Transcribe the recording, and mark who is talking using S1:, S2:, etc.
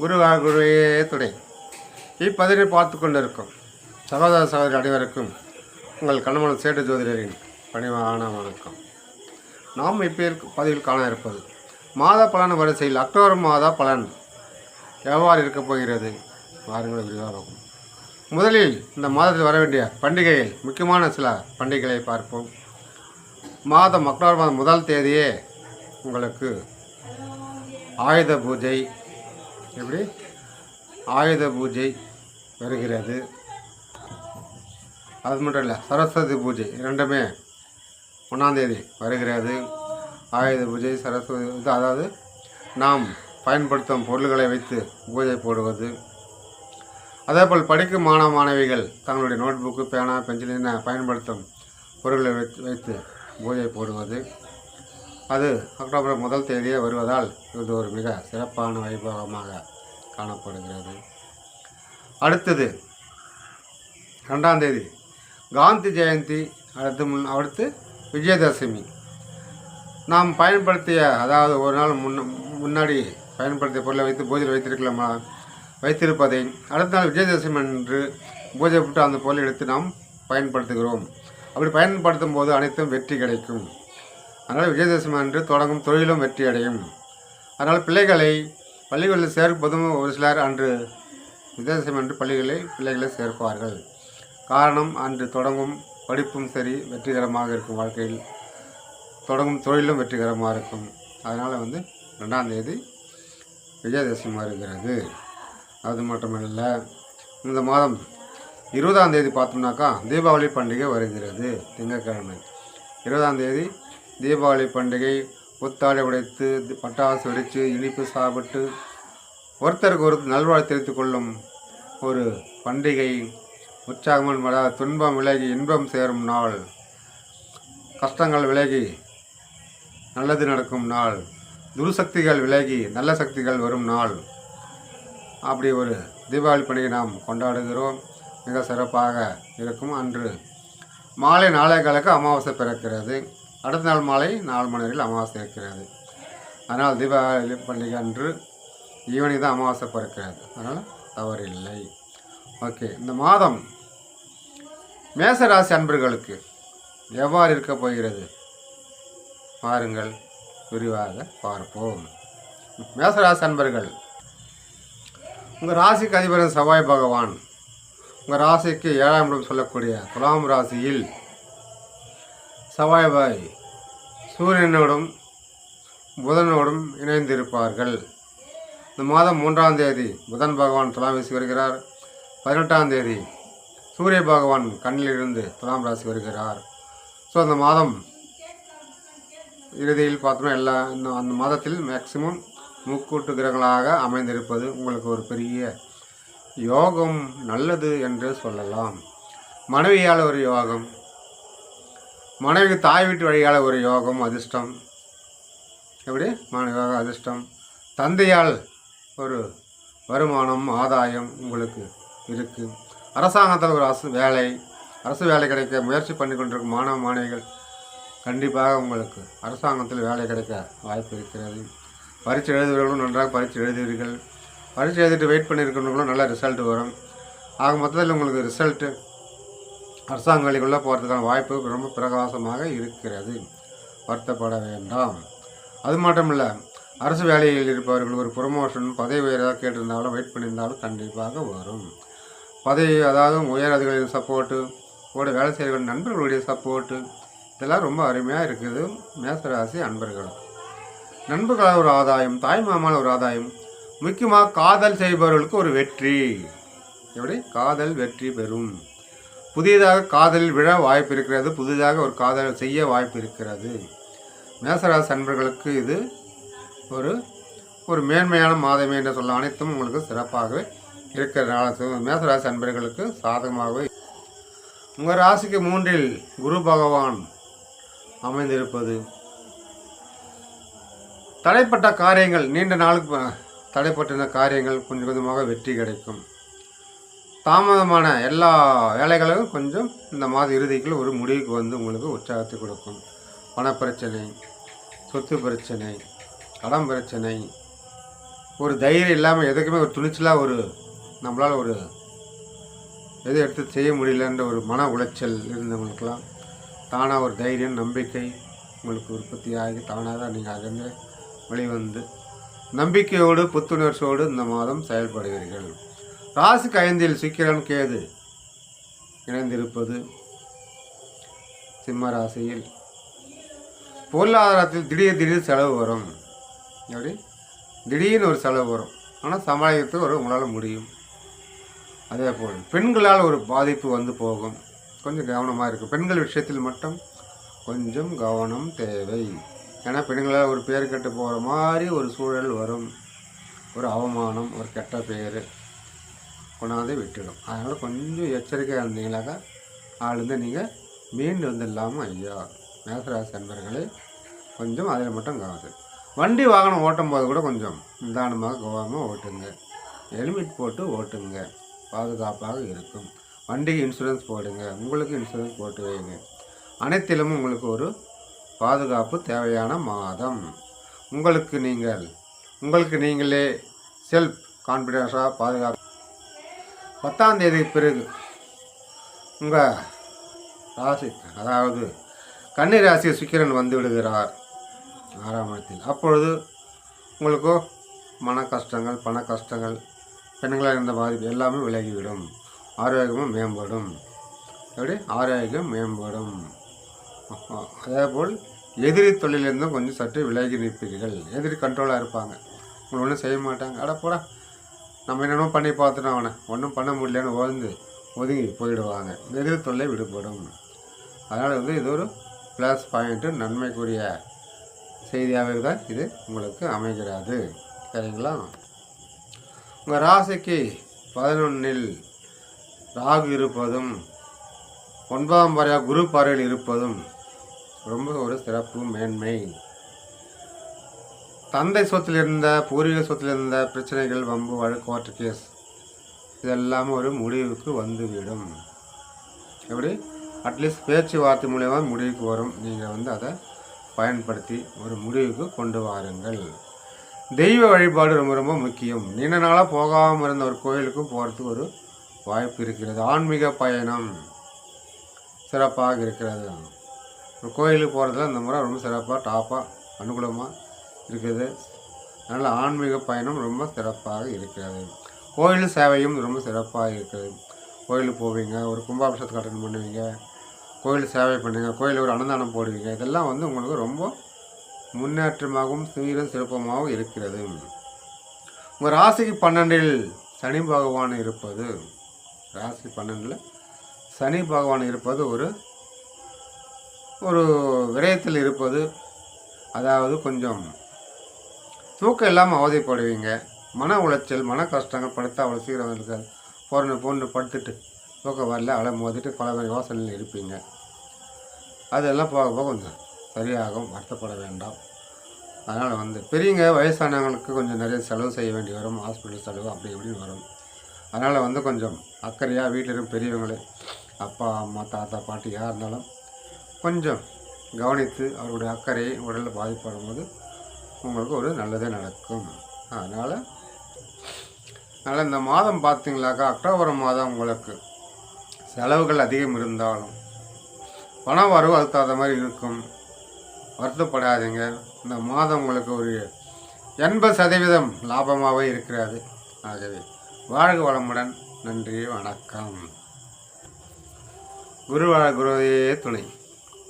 S1: குருவே துணை. இப்பதினை பார்த்து கொண்டிருக்கும் சகோதர சகோதரி அனைவருக்கும் உங்கள் கண்ணமன் சேட்டு ஜோதிடரின் பணிவான வணக்கம். நாம் இப்போ பதிவில் காண இருப்பது மாத பலன் வரிசையில் அக்டோபர் மாத பலன் எவ்வாறு இருக்கப் போகிறது வாருங்கள் விரிவாகும். முதலில் இந்த மாதத்தில் வர வேண்டிய பண்டிகைகள், முக்கியமான சில பண்டிகைகளை பார்ப்போம். அக்டோபர் மாதம் முதல் தேதியே உங்களுக்கு ஆயுத பூஜை, எப்படி ஆயுத பூஜை வருகிறது. அது மட்டும் இல்லை, சரஸ்வதி பூஜை இரண்டுமே 1ஆம் தேதி வருகிறது. ஆயுத பூஜை, சரஸ்வதி, அதாவது நாம் பயன்படுத்தும் பொருள்களை வைத்து பூஜை போடுவது. அதேபோல் படிக்கும் மாணவ மாணவிகள் தங்களுடைய நோட்புக்கு, பேனா, பென்சில் என பயன்படுத்தும் பொருட்களை வைத்து பூஜை போடுவது. அது அக்டோபர் முதல் தேதியே வருவதால் இது ஒரு மிக சிறப்பான வைபவமாக காணப்படுகிறது. அடுத்தது 2ஆம் தேதி காந்தி ஜெயந்தி. அடுத்து விஜயதசமி. நாம் பயன்படுத்திய, அதாவது ஒரு நாள் முன்னாடி பயன்படுத்திய பொருளை வைத்து பூஜையில் வைத்திருப்பதை அடுத்த நாள் விஜயதசமி என்று பூஜை போட்டு அந்த பொருளை எடுத்து நாம் பயன்படுத்துகிறோம். அப்படி பயன்படுத்தும் போது அனைத்தும் வெற்றி கிடைக்கும். அதனால் விஜயதசமி அன்று தொடங்கும் தொழிலும் வெற்றி அடையும். அதனால் பிள்ளைகளை பள்ளிகளில் சேர்ப்பதும் ஒரு சிலர் அன்று விஜயதசமி அன்று பிள்ளைகளை சேர்ப்பார்கள். காரணம், அன்று தொடங்கும் படிப்பும் சரி வெற்றிகரமாக இருக்கும், வாழ்க்கையில் தொடங்கும் தொழிலும் வெற்றிகரமாக இருக்கும். அதனால் 2ஆம் தேதி விஜயதசமி வருகிறது. அது மட்டுமல்ல, இந்த மாதம் 20ஆம் தேதி பார்த்தோம்னாக்கா தீபாவளி பண்டிகை வருகிறது. திங்கட்கிழமை 20ஆம் தேதி தீபாவளி பண்டிகை. புத்தாடை உடைத்து, பட்டாசு வெடித்து, இனிப்பு சாப்பிட்டு ஒருத்தருக்கு ஒரு நல்வாழ்வு தெரிவித்துக் கொள்ளும் ஒரு பண்டிகை. உற்சாகமான துன்பம் விலகி இன்பம் சேரும் நாள், கஷ்டங்கள் விலகி நல்லது நடக்கும் நாள், துருசக்திகள் விலகி நல்ல சக்திகள் வரும் நாள். அப்படி ஒரு தீபாவளி பண்டிகை நாம் கொண்டாடுகிறோம். மிக சிறப்பாக இருக்கும். அன்று மாலை 4:15 அமாவாசை பிறக்கிறது. அடுத்த நாள் மாலை 4 மணி வரையில் அமாவாசை இருக்கிறது. அதனால் தீபாவளி பண்டிகை அன்று ஈவினிங் தான் அமாவாசை பிறக்கிறது. அதனால் தவறில்லை. ஓகே, இந்த மாதம் மேசராசி அன்பர்களுக்கு எவ்வாறு இருக்க போகிறது பாருங்கள், விரிவாக பார்ப்போம். மேசராசி அன்பர்கள், உங்கள் ராசிக்கு அதிபர் செவ்வாய் பகவான் உங்கள் ராசிக்கு 7ஆம் இடம் சொல்லக்கூடிய துலாம் ராசியில் செவ்வாய் சூரியனோடும் புதனோடும் இணைந்திருப்பார்கள். இந்த மாதம் 3ஆம் தேதி புதன் பகவான் துலாம் ராசி வருகிறார். 18ஆம் தேதி சூரிய பகவான் கண்ணிலிருந்து துலாம் ராசி வருகிறார். ஸோ அந்த மாதம் இறுதியில் பார்த்தோம்னா அந்த மாதத்தில் மேக்சிமம் முக்கூட்டு கிரகங்களாக அமைந்திருப்பது உங்களுக்கு ஒரு பெரிய யோகம், நல்லது என்று சொல்லலாம். மனைவியால் ஒரு யோகம், மனைவிக்கு தாய் வீட்டு வழியால் ஒரு யோகம், அதிர்ஷ்டம். எப்படி யோகம், அதிர்ஷ்டம். தந்தையால் ஒரு வருமானம், ஆதாயம் உங்களுக்கு இருக்குது. அரசாங்கத்தில் ஒரு அரசு வேலை கிடைக்க முயற்சி பண்ணி கொண்டிருக்கும் மாணவ மாணவிகள் கண்டிப்பாக உங்களுக்கு அரசாங்கத்தில் வேலை கிடைக்க வாய்ப்பு இருக்கிறது. பரீட்சை எழுதுகிறவர்களும் நன்றாக பரீட்சை எழுதுவீர்கள். பரீட்சை எழுதிட்டு வெயிட் பண்ணியிருக்கிறவங்களும் நல்ல ரிசல்ட் வரும். ஆக மொத்தத்தில் உங்களுக்கு ரிசல்ட்டு அரசாங்க வேலைக்குள்ளே போகிறதுக்கான வாய்ப்பு ரொம்ப பிரகாசமாக இருக்கிறது. வருத்தப்பட வேண்டாம். அது மட்டும் இல்லை, அரசு வேலையில் இருப்பவர்கள் ஒரு ப்ரொமோஷன், பதவி உயர்வாக கேட்டிருந்தாலும் வெயிட் பண்ணியிருந்தாலும் கண்டிப்பாக வரும். பதவி, அதாவது உயர் அதிகாரிகளின் சப்போர்ட்டு, கூட வேலை செய்கிற நண்பர்களுடைய சப்போர்ட்டு, இதெல்லாம் ரொம்ப அருமையாக இருக்குது. மேசராசி அன்பர்கள், நண்பர்களால் ஒரு ஆதாயம், தாய் மாமாவில் ஒரு ஆதாயம். முக்கியமாக காதல் செய்பவர்களுக்கு ஒரு வெற்றி. எப்படி காதல் வெற்றி பெறும். புதியதாக காதலில் விழ வாய்ப்பு இருக்கிறது. புதிதாக ஒரு காதல் செய்ய வாய்ப்பு இருக்கிறது. மேசராசி அன்பர்களுக்கு இது ஒரு மேன்மையான மாதமே என்று சொல்ல, அனைத்தும் உங்களுக்கு சிறப்பாகவே இருக்கிறதுனால மேசராசி அன்பர்களுக்கு சாதகமாகவே. உங்கள் ராசிக்கு 3இல் குரு பகவான் அமைந்திருப்பது தடைப்பட்ட காரியங்கள், நீண்ட நாளுக்கு தடைப்பட்டிருந்த காரியங்கள் கொஞ்சம் கொஞ்சமாக வெற்றி கிடைக்கும். தாமதமான எல்லா வேலைகளும் கொஞ்சம் இந்த மாத இறுதிக்குள் ஒரு முடிவுக்கு உங்களுக்கு உற்சாகத்தை கொடுக்கும். பணப்பிரச்சனை, சொத்து பிரச்சனை, கடன் பிரச்சனை, ஒரு தைரியம் இல்லாமல் எதுக்குமே ஒரு துணிச்சலாக நம்மளால் எதுவும் எடுத்து செய்ய முடியலன்ற ஒரு மன உளைச்சல் இருந்தவங்களுக்கெல்லாம் தானாக ஒரு தைரியம் நம்பிக்கை உங்களுக்கு உற்பத்தி ஆகி தானாக தான் நீங்கள் அதிலிருந்து வெளிவந்து நம்பிக்கையோடு புத்துணர்ச்சியோடு இந்த மாதம் செயல்படுவீர்கள். ராசிக்கு 5 சுக்கிரன் கேது இணைந்திருப்பது சிம்ம ராசியில் பொருளாதாரத்தில் திடீர் செலவு வரும். எப்படி திடீர்னு ஒரு செலவு வரும், ஆனால் சமாளிக்கிறதுக்கு உங்களால் முடியும். அதே போல் பெண்களால் ஒரு பாதிப்பு வந்து போகும், கொஞ்சம் கவனமாக இருக்கும். பெண்கள் விஷயத்தில் மட்டும் கொஞ்சம் கவனம் தேவை. ஏன்னா பெண்களால் ஒரு பேர் கெட்டு போகிற மாதிரி ஒரு சூழல் வரும், ஒரு அவமானம், ஒரு கெட்ட பேர் கொண்டாந்து விட்டுடும். அதனால் கொஞ்சம் எச்சரிக்கையாக இருந்தீங்களாக்கா ஆளுந்து நீங்கள் மீண்டு வந்துடலாமா ஐயா. மேசராசி அன்பர்களே கொஞ்சம் அதில் மட்டும் கவனம். வண்டி வாகனம் ஓட்டும் போது கூட கொஞ்சம் நிதானமாக கவனமாக ஓட்டுங்க. ஹெல்மெட் போட்டு ஓட்டுங்க, பாதுகாப்பாக இருக்கும். வண்டிக்கு இன்சூரன்ஸ் போடுங்க, உங்களுக்கு இன்சூரன்ஸ் போட்டு வைங்க. அனைத்திலும் உங்களுக்கு ஒரு பாதுகாப்பு தேவையான மாதம். உங்களுக்கு நீங்களே செல்ஃப் கான்ஃபிடென்ஸாக பாதுகாப்பு. 10ஆம் தேதி பிறகு உங்கள் ராசி, அதாவது கன்னி ராசி சுக்கிரன் வந்து விடுகிறார் 6ஆம் இடத்தில். அப்பொழுது உங்களுக்கு மன கஷ்டங்கள், பண கஷ்டங்கள், பெண்களாக இருந்த பாதிப்பு எல்லாமே விலகிவிடும். ஆரோக்கியமும் மேம்படும். எப்படி ஆரோக்கியம் மேம்படும். அதேபோல் எதிரி தொழிலிருந்தும் கொஞ்சம் சற்று விலகி நிற்பீர்கள். எதிரி கண்ட்ரோலாக இருப்பாங்க, உங்களை ஒன்றும் செய்ய மாட்டாங்க. அடப்போடா நம்ம என்னென்னோ பண்ணி பார்த்துட்டோம், அவனை ஒன்றும் பண்ண முடியலன்னு ஒதுங்கி போயிடுவாங்க. எதிரி தொல்லை விடுபடும். அதனால் இது ஒரு ப்ளஸ் பாயிண்ட்டு, நன்மைக்குரிய செய்தியாக தான் இது உங்களுக்கு அமைகிறது. சரிங்களா? உங்கள் ராசிக்கு 11 ராகு இருப்பதும் 9ஆம் பார்வையாக குரு பார்வையில் இருப்பதும் ரொம்ப ஒரு சிறப்பு மேன்மை. தந்தை சொத்தில் இருந்த, பூர்வீக சொத்தில் இருந்த பிரச்சனைகள், வம்பு, வழக்கு, கோர்ட்டு கேஸ் இதெல்லாம் ஒரு முடிவுக்கு வந்துவிடும். எப்படி அட்லீஸ்ட் பேச்சுவார்த்தை மூலமாக முடிவுக்கு வரும். நீங்கள் அதை பயன்படுத்தி ஒரு முடிவுக்கு கொண்டு வாருங்கள். தெய்வ வழிபாடு ரொம்ப ரொம்ப முக்கியம். நீண்ட நாளாக போகாமல் இருந்த ஒரு கோயிலுக்கும் போகிறதுக்கு ஒரு வாய்ப்பு இருக்கிறது. ஆன்மீக பயணம் சிறப்பாக இருக்கிறது. ஒரு கோயிலுக்கு போகிறதுல இந்த முறை ரொம்ப சிறப்பாக டாப்பாக அனுகூலமாக இருக்குது. அதனால் ஆன்மீக பயணம் ரொம்ப சிறப்பாக இருக்கிறது. கோயில் சேவையும் ரொம்ப சிறப்பாக இருக்கிறது. கோயிலுக்கு போவீங்க, ஒரு கும்பாபிஷேகத்தை அட்டெண்ட் பண்ணுவீங்க, கோயில் சேவை பண்ணுவீங்க, கோயிலில் ஒரு அன்னதானம் போடுவீங்க. இதெல்லாம் உங்களுக்கு ரொம்ப முன்னேற்றமாகவும் சீரும் சிறப்பமாகவும் இருக்கிறது. உங்கள் ராசிக்கு 12 சனி பகவான் இருப்பது, ராசி 12 சனி பகவான் இருப்பது ஒரு விரயத்தில் இருப்பது. அதாவது கொஞ்சம் தூக்கம் இல்லாமல் அவதிப்படுவீங்க. மன உளைச்சல், மன கஷ்டங்கள், படுத்தா அவ்வளோ சீக்கிரம் இருக்காது. பொண்ணு படுத்துட்டு தூக்கம் வரல மோதிட்டு பல யோசனையில் இருப்பீங்க. அதெல்லாம் போக போக கொஞ்சம் சரியாகும், வருத்தப்பட வேண்டாம். அதனால் பெரியவங்க வயசானவங்களுக்கு கொஞ்சம் நிறைய செலவு செய்ய வேண்டி வரும், ஹாஸ்பிட்டல் செலவு அப்படி இப்படின்னு வரும். அதனால் கொஞ்சம் அக்கறையாக வீட்டில் இருக்கும் பெரியவங்களே, அப்பா அம்மா தாத்தா பாட்டி யார் இருந்தாலும் கொஞ்சம் கவனித்து அவருடைய அக்கறையை உடலில் பாதிப்படும் போது உங்களுக்கு ஒரு நல்லதே நடக்கும். அதனால் இந்த மாதம் பார்த்திங்களாக்கா அக்டோபர் மாதம் உங்களுக்கு செலவுகள் அதிகம் இருந்தாலும் பண வரவு அதுக்கு தகுந்த மாதிரி இருக்கும். வருத்தப்படாதீங்க. இந்த மாதம் உங்களுக்கு ஒரு 80% லாபமாகவே இருக்கிறது. ஆகவே வாழ்க வளமுடன். நன்றி, வணக்கம். குருவே துணை.